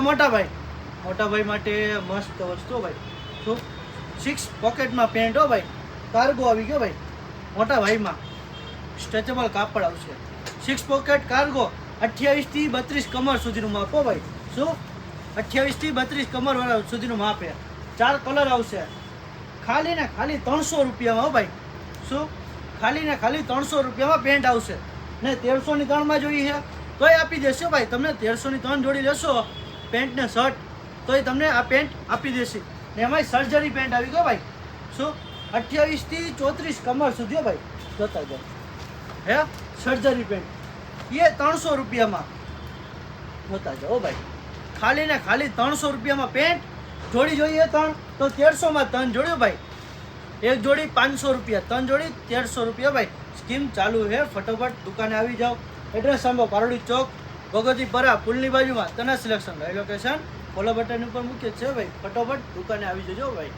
મોટા ભાઈ માટે મસ્ત વસ્તુ ભાઈ. શું 6 પોકેટમાં પેન્ટ હો ભાઈ. કાર્ગો આવી ગયો ભાઈ. મોટા ભાઈમાં સ્ટ્રેચેબલ કાપડ આવશે. 6 પોકેટ કાર્ગો 28 થી 32 કમર સુધીનું માપ હો ભાઈ. શું 28 થી 32 કમર વાળા સુધીનું માપ છે. 4 કલર આવશે. ખાલી ને ખાલી 300 રૂપિયામાં હો ભાઈ. શું ખાલી ને ખાલી 300 રૂપિયામાં પેન્ટ આવશે ને 1300 ની 3 માં જોઈએ છે તોય આપી દેશે ભાઈ. તમને 1300 ની 3 જોડી લેશો પેન્ટ ને શર્ટ તોય તમને આ પેન્ટ આપી દેશે. ને એમાંય સર્જરી પેન્ટ આવી ગયો ભાઈ. શું 28 થી 34 કમર સુધી ભાઈ. જોતા જાઓ હે સર્જરી પેન્ટ એ 300 રૂપિયામાં. જોતા જાઓ ભાઈ. ખાલી ને ખાલી 300 રૂપિયામાં પેન્ટ. જોડી જોઈએ 3 તો 1300 માં 3 જોડ્યો ભાઈ. એક જોડી 500 રૂપિયા, 3 જોડી 1300 રૂપિયા ભાઈ. સ્કીમ ચાલુ છે. ફટોફટ દુકાને આવી જાઓ. એડ્રેસ સાંભળો, પારોડી ચોક, ભગવતીપરા પુલની બાજુમાં તના સિલેક્શન. લોકેશન ફોલો બટન ઉપર મૂક્યું છે ભાઈ. ફટોફટ દુકાને આવી જજો ભાઈ.